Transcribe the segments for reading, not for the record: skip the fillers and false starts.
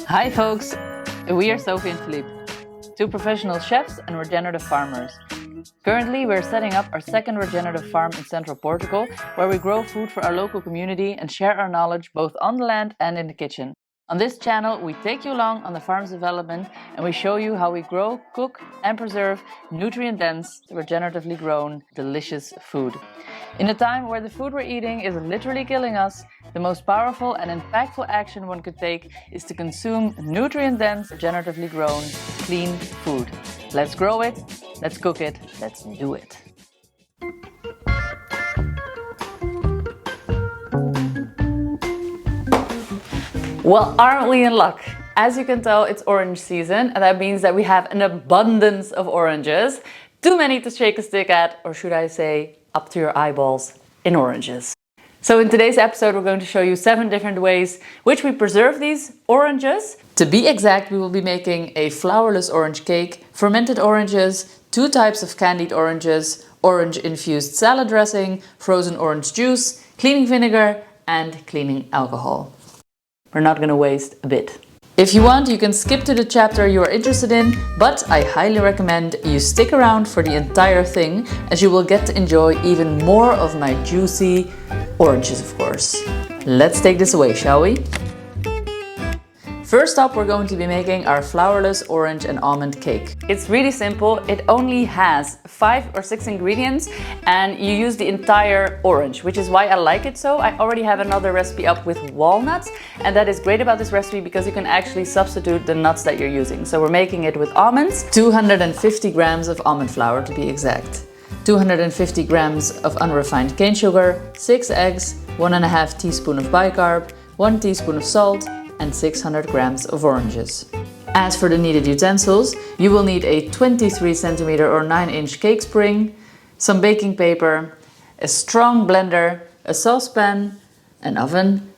Hi folks, we are Sophie and Philippe, two professional chefs and regenerative farmers. Currently we're setting up our second regenerative farm in central Portugal, where we grow food for our local community and share our knowledge both on the land and in the kitchen. On this channel we take you along on the farm's development and we show you how we grow, cook and preserve nutrient-dense, regeneratively grown, delicious food. In a time where the food we're eating is literally killing us, the most powerful and impactful action one could take is to consume nutrient-dense, regeneratively grown, clean food. Let's grow it, let's cook it, let's do it. Well, aren't we in luck? As you can tell, it's orange season, and that means that we have an abundance of oranges. Too many to shake a stick at, or should I say, up to your eyeballs in oranges. So in today's episode, we're going to show you 7 different ways which we preserve these oranges. To be exact, we will be making a flourless orange cake, fermented oranges, 2 types of candied oranges, orange infused salad dressing, frozen orange juice, cleaning vinegar, and cleaning alcohol. We're not going to waste a bit. If you want, you can skip to the chapter you are interested in, but I highly recommend you stick around for the entire thing, as you will get to enjoy even more of my juicy oranges, of course. Let's take this away, shall we? First up, we're going to be making our flourless orange and almond cake. It's really simple. It only has 5 or 6 ingredients and you use the entire orange, which is why I like it so. I already have another recipe up with walnuts, and that is great about this recipe because you can actually substitute the nuts that you're using. So we're making it with almonds, 250 grams of almond flour to be exact, 250 grams of unrefined cane sugar, 6 eggs, 1.5 teaspoon of bicarb, 1 teaspoon of salt, and 600 grams of oranges. As for the needed utensils, you will need a 23 centimeter or 9-inch cake spring, some baking paper, a strong blender, a saucepan, an oven,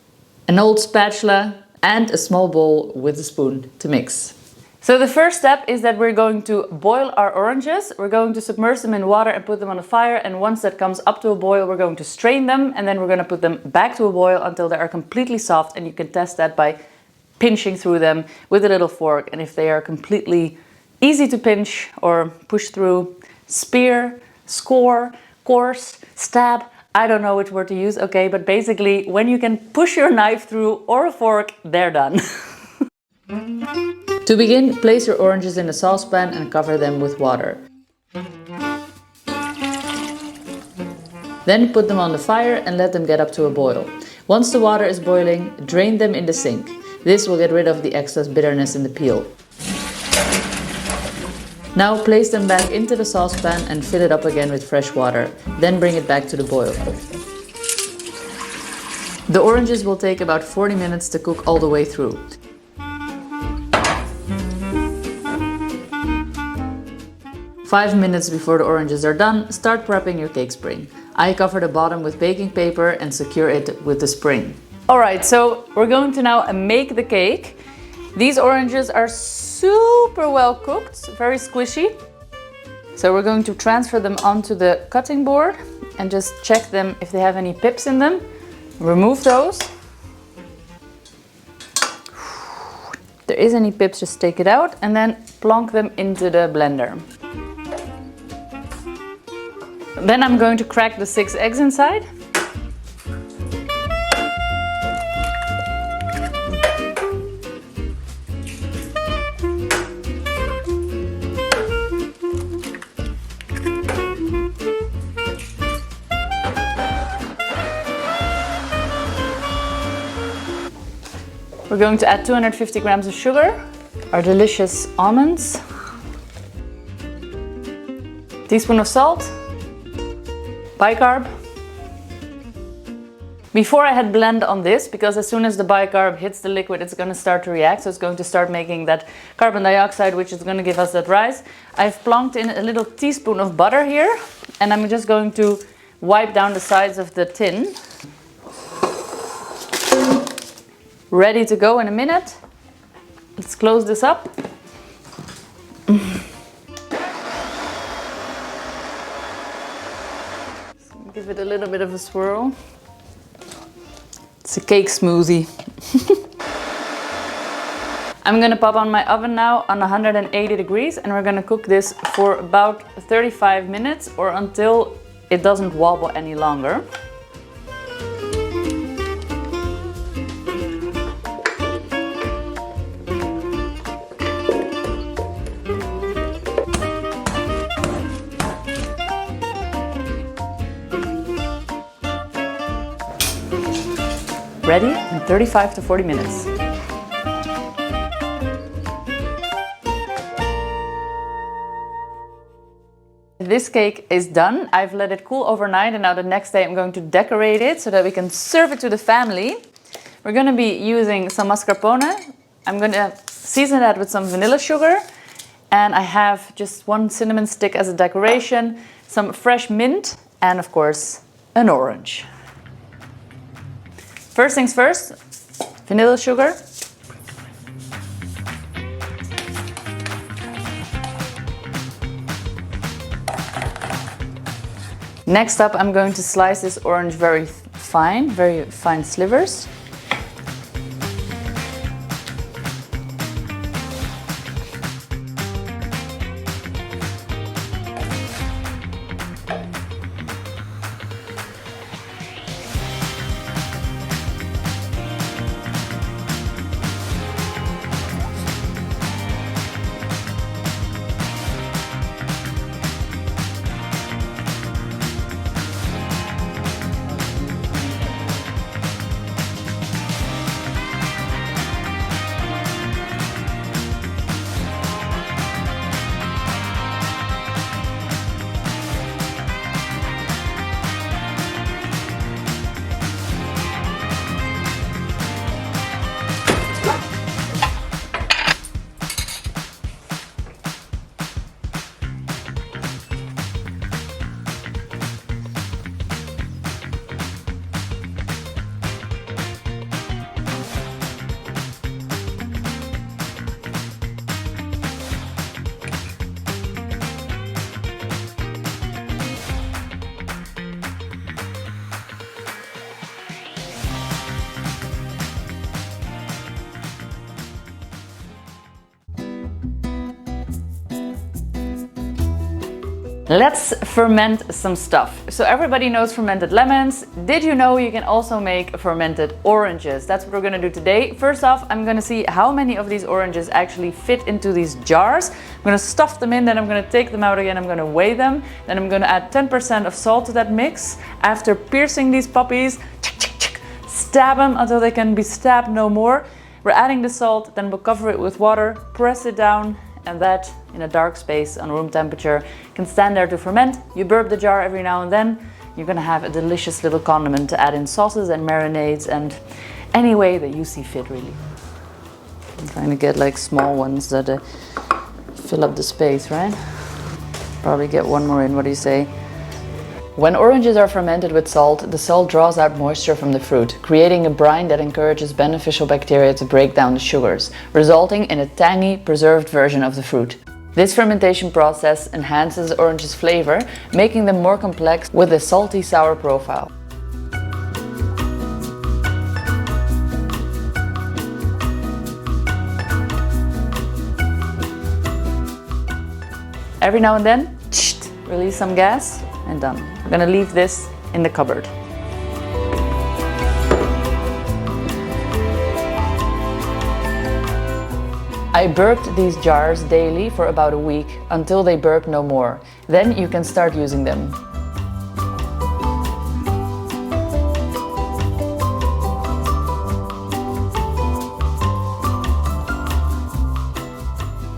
an old spatula, and a small bowl with a spoon to mix. So the first step is that we're going to boil our oranges. We're going to submerge them in water and put them on a fire, and once that comes up to a boil, we're going to strain them, and then we're going to put them back to a boil until they are completely soft, and you can test that by pinching through them with a little fork, and if they are completely easy to pinch or push through, spear, score, coarse, stab, I don't know which word to use, okay, but basically when you can push your knife through or a fork, they're done. To begin, place your oranges in a saucepan and cover them with water. Then put them on the fire and let them get up to a boil. Once the water is boiling, drain them in the sink. This will get rid of the excess bitterness in the peel. Now place them back into the saucepan and fill it up again with fresh water. Then bring it back to the boil. The oranges will take about 40 minutes to cook all the way through. Five minutes before the oranges are done, start prepping your cake spring. I cover the bottom with baking paper and secure it with the spring. Alright, so we're going to now make the cake. These oranges are super well cooked, very squishy. So we're going to transfer them onto the cutting board and just check them if they have any pips in them. Remove those. If there is any pips, just take it out and then plonk them into the blender. Then I'm going to crack the 6 eggs inside. We're going to add 250 grams of sugar, our delicious almonds, teaspoon of salt, bicarb. Before I had blend on this, because as soon as the bicarb hits the liquid, it's going to start to react, so it's going to start making that carbon dioxide, which is going to give us that rise. I've plonked in a little teaspoon of butter here, and I'm just going to wipe down the sides of the tin. Ready to go in a minute. Let's close this up. Give it a little bit of a swirl. It's a cake smoothie. I'm gonna pop on my oven now on 180 degrees and we're gonna cook this for about 35 minutes or until it doesn't wobble any longer. Ready in 35 to 40 minutes. This cake is done. I've let it cool overnight and now the next day I'm going to decorate it so that we can serve it to the family. We're going to be using some mascarpone. I'm going to season that with some vanilla sugar. And I have just one cinnamon stick as a decoration, some fresh mint, and of course, an orange. First things first, vanilla sugar. Next up, I'm going to slice this orange very fine slivers. Let's ferment some stuff. So everybody knows fermented lemons. Did you know you can also make fermented oranges? That's what we're gonna do today. First off, I'm gonna see how many of these oranges actually fit into these jars. I'm gonna stuff them in, then I'm gonna take them out again, I'm gonna weigh them. Then I'm gonna add 10% of salt to that mix. After piercing these puppies, stab them until they can be stabbed no more. We're adding the salt, then we'll cover it with water, press it down, and that in a dark space on room temperature can stand there to ferment. You burp the jar every now and then. You're gonna have a delicious little condiment to add in sauces and marinades and any way that you see fit, really. I'm trying to get like small ones that fill up the space, right? Probably get one more in, what do you say? When oranges are fermented with salt, the salt draws out moisture from the fruit, creating a brine that encourages beneficial bacteria to break down the sugars, resulting in a tangy, preserved version of the fruit. This fermentation process enhances oranges' flavor, making them more complex with a salty, sour profile. Every now and then, release some gas and done. I'm gonna leave this in the cupboard. I burped these jars daily for about a week until they burp no more. Then you can start using them.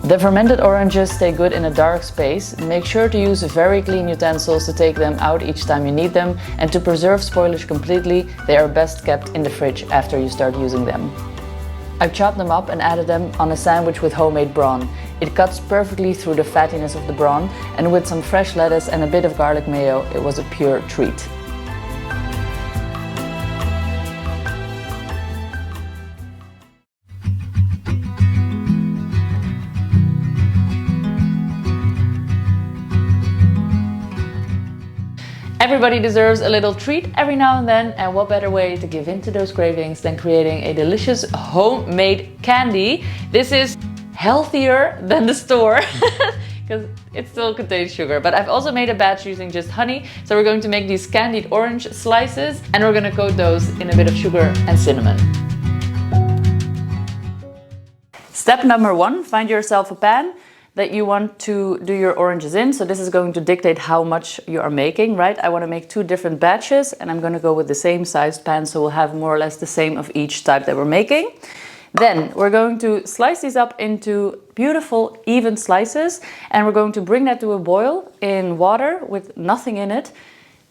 The fermented oranges stay good in a dark space. Make sure to use very clean utensils to take them out each time you need them, and to preserve spoilage completely, they are best kept in the fridge after you start using them. I've chopped them up and added them on a sandwich with homemade brawn. It cuts perfectly through the fattiness of the brawn, and with some fresh lettuce and a bit of garlic mayo, it was a pure treat. Everybody deserves a little treat every now and then, and what better way to give in to those cravings than creating a delicious homemade candy. This is healthier than the store because it still contains sugar, but I've also made a batch using just honey. So we're going to make these candied orange slices, and we're going to coat those in a bit of sugar and cinnamon. Step number 1, find yourself a pan that you want to do your oranges in. So this is going to dictate how much you are making, right? I want to make 2 different batches, and I'm going to go with the same sized pan, so we'll have more or less the same of each type that we're making. Then we're going to slice these up into beautiful even slices, and we're going to bring that to a boil in water with nothing in it.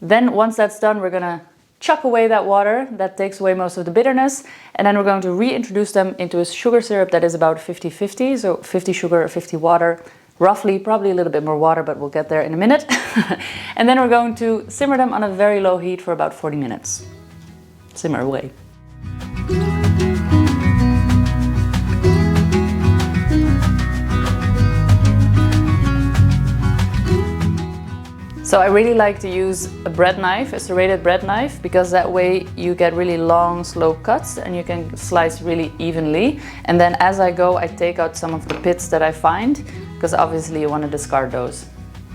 Then once that's done, we're gonna chuck away that water. That takes away most of the bitterness, and then we're going to reintroduce them into a sugar syrup that is about 50-50, so 50 sugar, 50 water, roughly, probably a little bit more water, but we'll get there in a minute. And then we're going to simmer them on a very low heat for about 40 minutes. Simmer away. So I really like to use a bread knife, a serrated bread knife, because that way you get really long, slow cuts and you can slice really evenly. And then as I go, I take out some of the pits that I find, because obviously you want to discard those.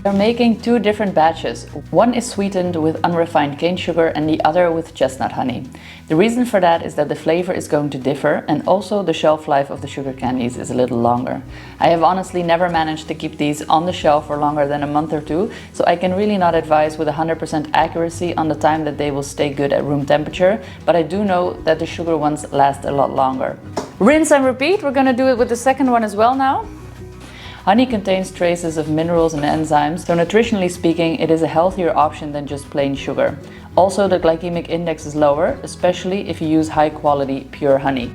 We're making 2 different batches. One is sweetened with unrefined cane sugar and the other with chestnut honey. The reason for that is that the flavor is going to differ, and also the shelf life of the sugar candies is a little longer. I have honestly never managed to keep these on the shelf for longer than a month or 2, so I can really not advise with 100% accuracy on the time that they will stay good at room temperature, but I do know that the sugar ones last a lot longer. Rinse and repeat. We're gonna do it with the second one as well now. Honey contains traces of minerals and enzymes, so nutritionally speaking, it is a healthier option than just plain sugar. Also, the glycemic index is lower, especially if you use high quality pure honey.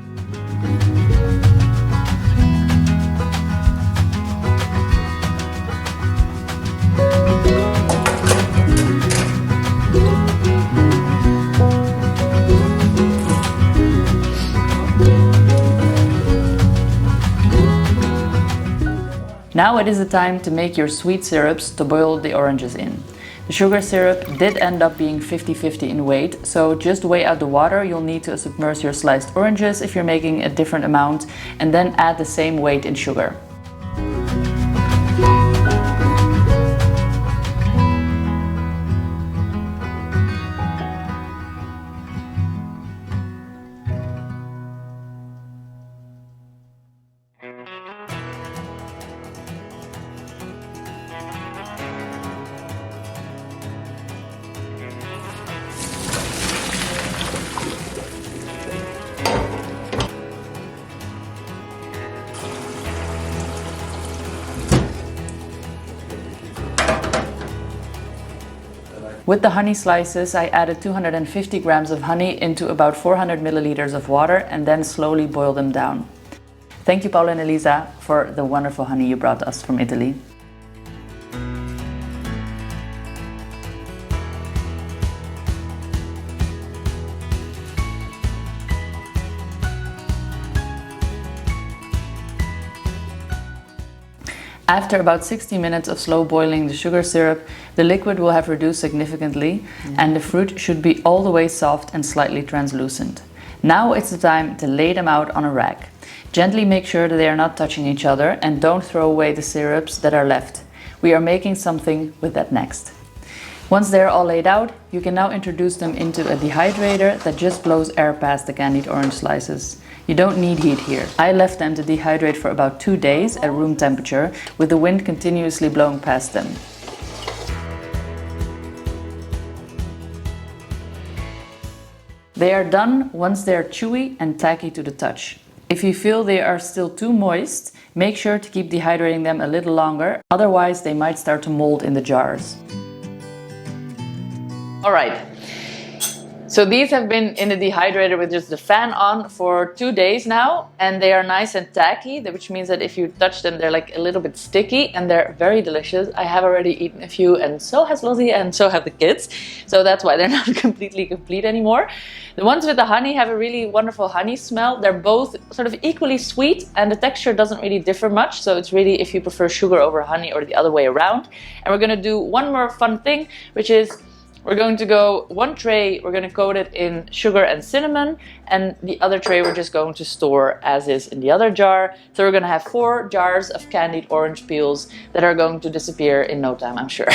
Now it is the time to make your sweet syrups to boil the oranges in. The sugar syrup did end up being 50-50 in weight, so just weigh out the water. You'll need to submerge your sliced oranges if you're making a different amount, and then add the same weight in sugar. With the honey slices, I added 250 grams of honey into about 400 milliliters of water and then slowly boil them down. Thank you, Paul and Elisa, for the wonderful honey you brought us from Italy. After about 60 minutes of slow boiling the sugar syrup, the liquid will have reduced significantly and the fruit should be all the way soft and slightly translucent. Now it's the time to lay them out on a rack. Gently make sure that they are not touching each other and don't throw away the syrups that are left. We are making something with that next. Once they are all laid out, you can now introduce them into a dehydrator that just blows air past the candied orange slices. You don't need heat here. I left them to dehydrate for about 2 days at room temperature with the wind continuously blowing past them. They are done once they are chewy and tacky to the touch. If you feel they are still too moist, make sure to keep dehydrating them a little longer, otherwise they might start to mold in the jars. All right. So these have been in the dehydrator with just the fan on for 2 days now, and they are nice and tacky, which means that if you touch them, they're like a little bit sticky and they're very delicious. I have already eaten a few, and so has Lozzie, and so have the kids. So that's why they're not completely complete anymore. The ones with the honey have a really wonderful honey smell. They're both sort of equally sweet, and the texture doesn't really differ much. So it's really if you prefer sugar over honey or the other way around. And we're gonna do one more fun thing, which is We're going to go one tray, we're going to coat it in sugar and cinnamon, and the other tray we're just going to store as is in the other jar. So we're going to have 4 jars of candied orange peels that are going to disappear in no time, I'm sure.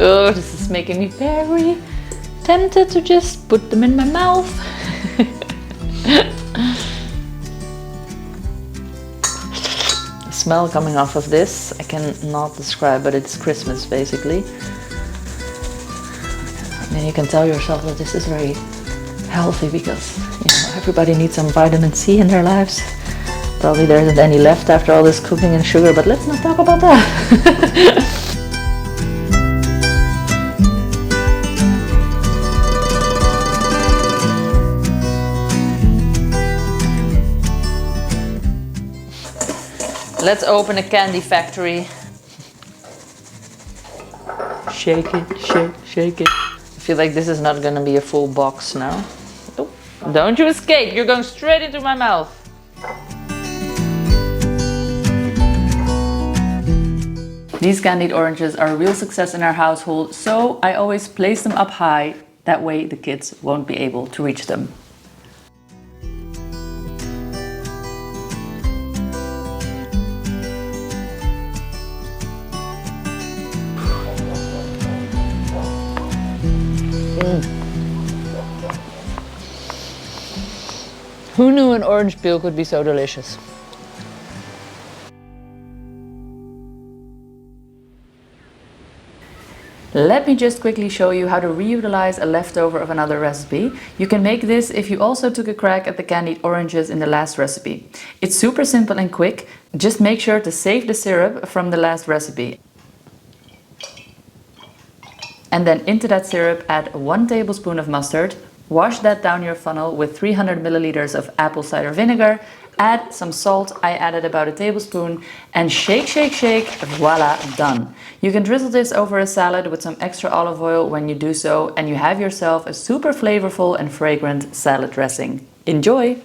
Oh, this is making me very tempted to just put them in my mouth. The smell coming off of this, I cannot describe, but it's Christmas basically. And you can tell yourself that this is very healthy because, you know, everybody needs some vitamin C in their lives. Probably there isn't any left after all this cooking and sugar, but let's not talk about that. Let's open a candy factory. Shake it, shake it. I feel like this is not gonna be a full box now. Oh, don't you escape, you're going straight into my mouth. These candied oranges are a real success in our household, so I always place them up high. That way the kids won't be able to reach them. Who knew an orange peel could be so delicious? Let me just quickly show you how to reutilize a leftover of another recipe. You can make this if you also took a crack at the candied oranges in the last recipe. It's super simple and quick. Just make sure to save the syrup from the last recipe. And then into that syrup add 1 tablespoon of mustard. Wash that down your funnel with 300 milliliters of apple cider vinegar. Add some salt, I added about a tablespoon, and shake, shake, shake, voila, done. You can drizzle this over a salad with some extra olive oil when you do so, and you have yourself a super flavorful and fragrant salad dressing. Enjoy!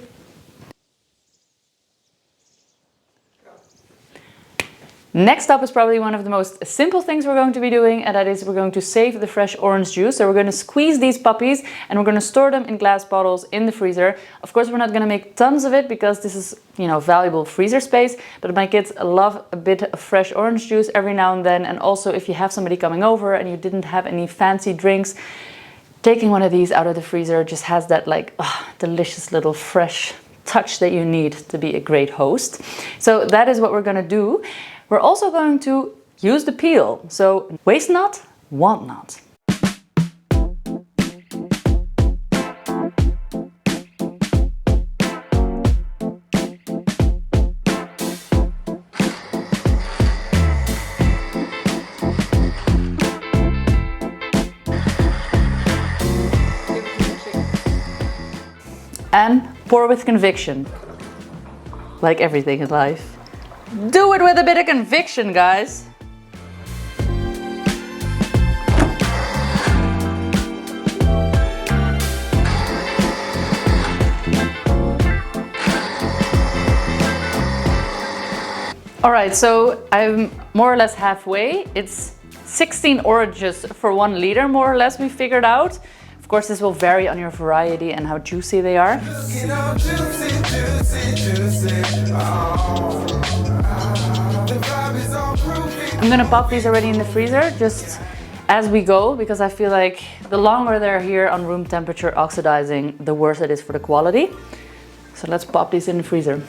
Next up is probably one of the most simple things we're going to be doing, and that is we're going to save the fresh orange juice. So we're going to squeeze these puppies and we're going to store them in glass bottles in the freezer. Of course, we're not going to make tons of it because this is, you know, valuable freezer space, but my kids love a bit of fresh orange juice every now and then. And also if you have somebody coming over and you didn't have any fancy drinks, taking one of these out of the freezer just has that like delicious little fresh touch that you need to be a great host. So that is what we're going to do. We're also going to use the peel. So waste not, want not. And pour with conviction, like everything in life. Do it with a bit of conviction, guys. All right, so I'm more or less halfway. It's 16 oranges for 1 liter, more or less, we figured out. Of course, this will vary on your variety and how juicy they are. I'm gonna pop these already in the freezer just as we go, because I feel like the longer they're here on room temperature oxidizing, the worse it is for the quality. So let's pop these in the freezer.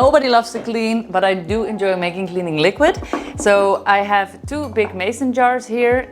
Nobody loves to clean, but I do enjoy making cleaning liquid. So I have 2 big mason jars here.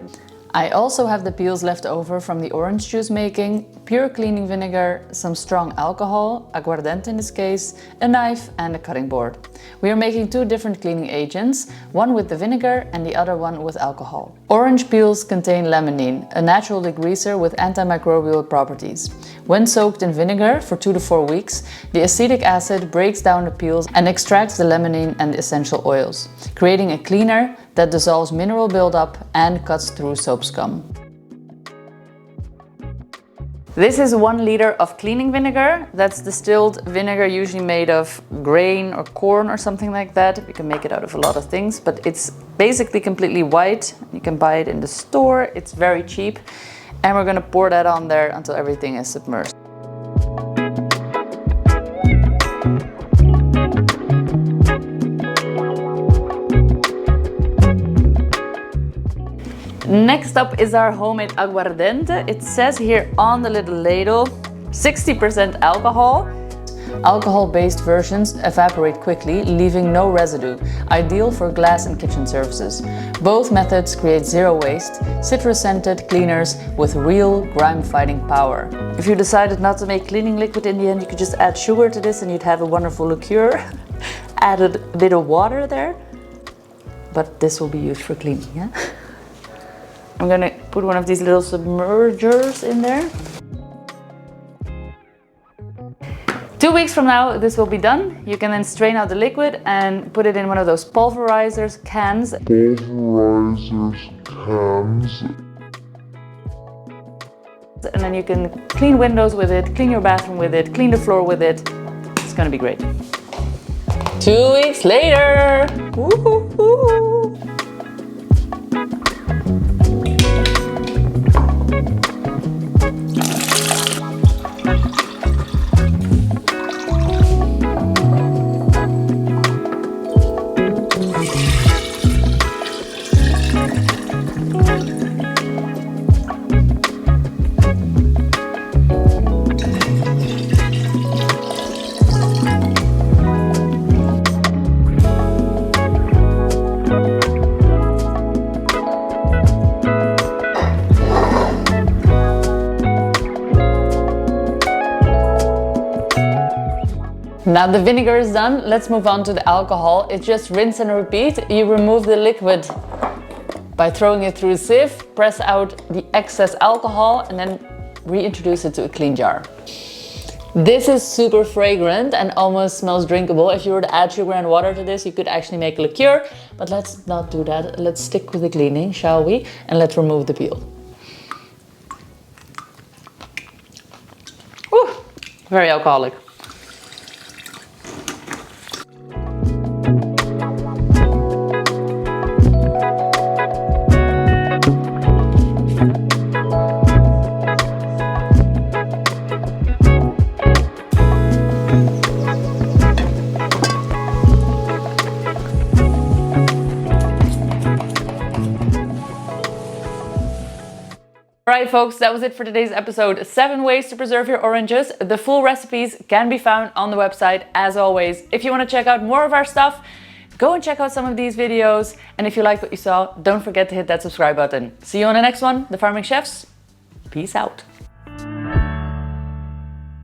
I also have the peels left over from the orange juice making, pure cleaning vinegar, some strong alcohol, aguardiente in this case, a knife and a cutting board. We are making 2 different cleaning agents, one with the vinegar and the other one with alcohol. Orange peels contain limonene, a natural degreaser with antimicrobial properties. When soaked in vinegar for 2 to 4 weeks, the acetic acid breaks down the peels and extracts the limonene and the essential oils, creating a cleaner that dissolves mineral buildup and cuts through soap scum. This is 1 liter of cleaning vinegar. That's distilled vinegar, usually made of grain or corn or something like that. You can make it out of a lot of things, but it's basically completely white. You can buy it in the store. It's very cheap. And we're gonna pour that on there until everything is submerged. Next up is our homemade aguardiente. It says here on the little ladle, 60% alcohol. Alcohol-based versions evaporate quickly, leaving no residue, ideal for glass and kitchen surfaces. Both methods create zero waste, citrus-scented cleaners with real grime-fighting power. If you decided not to make cleaning liquid in the end, you could just add sugar to this and you'd have a wonderful liqueur. Added a bit of water there, but this will be used for cleaning, yeah? I'm gonna put one of these little submergers in there. 2 weeks from now, this will be done. You can then strain out the liquid and put it in one of those pulverizers cans. And then you can clean windows with it, clean your bathroom with it, clean the floor with it. It's gonna be great. 2 weeks later! Woo-hoo-hoo. Now the vinegar is done, let's move on to the alcohol. It's just rinse and repeat. You remove the liquid by throwing it through a sieve, press out the excess alcohol and then reintroduce it to a clean jar. This is super fragrant and almost smells drinkable. If you were to add sugar and water to this, you could actually make a liqueur, but let's not do that. Let's stick with the cleaning, shall we? And let's remove the peel. Whew, very alcoholic. Alright folks, that was it for today's episode. 7 ways to preserve your oranges. The full recipes can be found on the website as always. If you want to check out more of our stuff, go and check out some of these videos. And if you liked what you saw, don't forget to hit that subscribe button. See you on the next one, The Farming Chefs. Peace out.